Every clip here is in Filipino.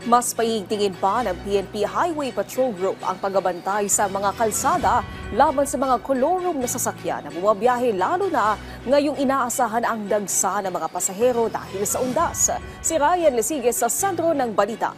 Mas paigtingin pa ng PNP Highway Patrol Group ang pagbabantay sa mga kalsada laban sa mga kolorom na sasakyan na bumabiyahe lalo na ngayong inaasahan ang dagsa ng mga pasahero dahil sa undas. Si Ryan Lesiges sa sentro ng balita.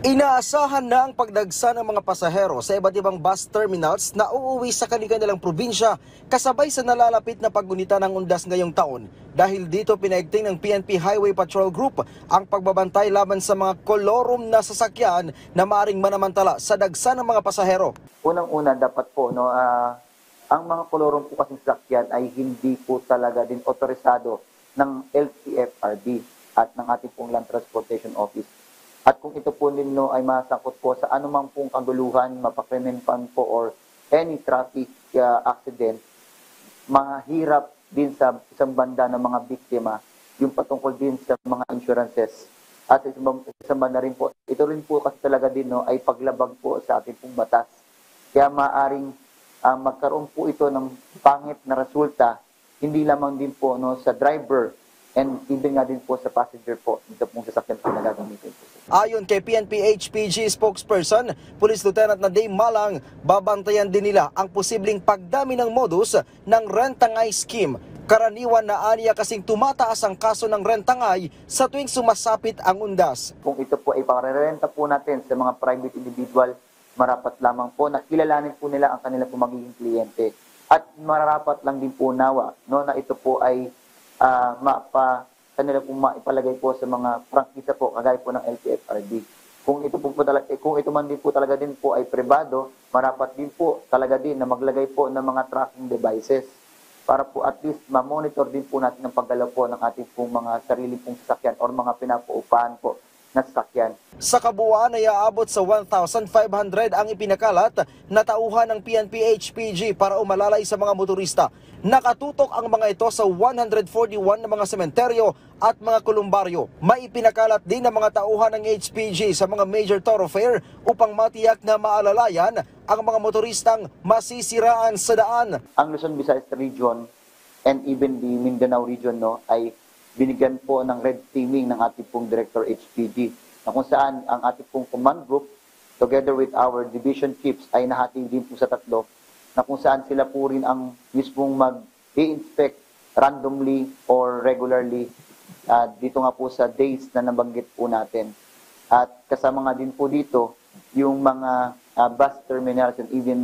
Inaasahan na ang pagdagsa ng mga pasahero sa iba't ibang bus terminals na uuwi sa kanilang probinsya kasabay sa nalalapit na paggunita ng undas ngayong taon. Dahil dito pinaigting ng PNP Highway Patrol Group ang pagbabantay laban sa mga kolorom na sasakyan na maaring manamantala sa dagsa ng mga pasahero. Unang-una dapat po ang mga kolorom po kasing sasakyan ay hindi po talaga din otorisado ng LTFRB at ng ating pong Land Transportation Office. At kung ito po ninyo ay masangkot po sa anumang pong kaguluhan, mapakrimenpan po or any traffic accident, mahirap din sa isang banda ng mga biktima yung patungkol din sa mga insurances. At isang banda rin po, ito rin po kasi talaga din ay paglabag po sa ating pong batas. Kaya maaring magkaroon po ito ng pangit na resulta, hindi lamang din po sa driver and even nga din po sa passenger po, ito pong sasakyan po na gagamitin po. Ayon kay PNP HPG spokesperson, Police Lieutenant Nadim Malang, babantayan din nila ang posibleng pagdami ng modus ng rentangay scheme. Karaniwan na aniya kasing tumataas ang kaso ng rentangay sa tuwing sumasapit ang undas. Kung ito po ay pakarerenta po natin sa mga private individual, marapat lamang po na kilalanin po nila ang kanila po magiging kliyente. At marapat lang din po nawa na ito po ay kanila po maipalagay po sa mga prangkisa po kagaya po ng LTFRB. Kung ito man din po talaga din po ay pribado, marapat din po talaga din na maglagay po ng mga tracking devices para po at least ma-monitor din po natin ang paggalaw po ng ating pong mga sarili pong sasakyan or mga pinapaupahan po na sasakyan. Sa kabuuan ay aabot sa 1,500 ang ipinakalat na tauhan ng PNP HPG para umalalay sa mga motorista. Nakatutok ang mga ito sa 141 na mga sementeryo at mga kolumbaryo. May ipinakalat din ang mga tauhan ng HPG sa mga major thoroughfare upang matiyak na maalalayan ang mga motoristang masisiraan sa daan. Ang Luzon, Visayas region and even the Mindanao region ay binigyan po ng red teaming ng ating pong Director HPG na kung saan ang ating pong command group together with our division chiefs ay nahati din po sa tatlo na kung saan sila po rin ang mismong mag-i-inspect randomly or regularly dito nga po sa days na nabanggit po natin. At kasama nga din po dito yung mga bus terminals and even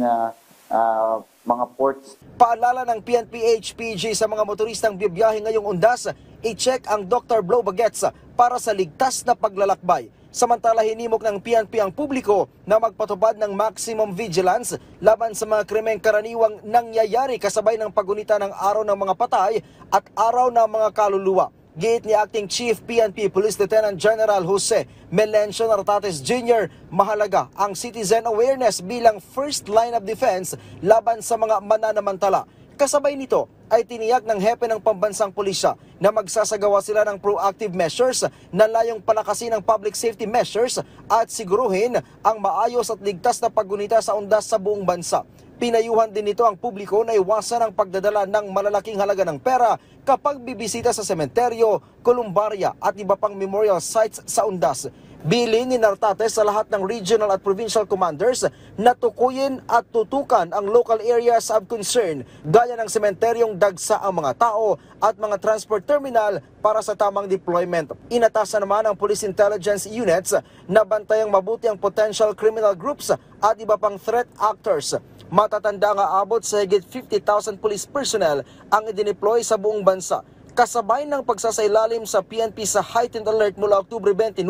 mga ports. Paalala ng PNP HPG sa mga motoristang bibiyahe ngayong undas, i-check ang Dr. Blow Bagets para sa ligtas na paglalakbay. Samantala hinimok ng PNP ang publiko na magpatupad ng maximum vigilance laban sa mga krimeng karaniwang nangyayari kasabay ng pagunita ng araw ng mga patay at araw ng mga kaluluwa. Giit ni Acting Chief PNP Police Lieutenant General Jose Melencio Nartates Jr., mahalaga ang citizen awareness bilang first line of defense laban sa mga mananamantala. Kasabay nito ay tiniyak ng hepe ng pambansang pulisya na magsasagawa sila ng proactive measures na layong palakasin ang public safety measures at siguruhin ang maayos at ligtas na paggunita sa undas sa buong bansa. Pinayuhan din nito ang publiko na iwasan ang pagdadala ng malalaking halaga ng pera kapag bibisita sa sementeryo, kolumbarya at iba pang memorial sites sa undas. Bilin ni Nartates sa lahat ng regional at provincial commanders na tukuyin at tutukan ang local areas of concern gaya ng sementeryong dagsa ang mga tao at mga transport terminal para sa tamang deployment. Inatasan naman ang police intelligence units na bantayang mabuti ang potential criminal groups at iba pang threat actors. Matatanda nga abot sa higit 50,000 police personnel ang idineploy sa buong bansa. Kasabay ng pagsasailalim sa PNP sa heightened alert mula Oktubre 29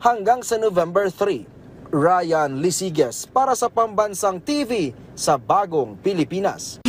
hanggang sa November 3. Ryan Lesiges para sa Pambansang TV sa Bagong Pilipinas.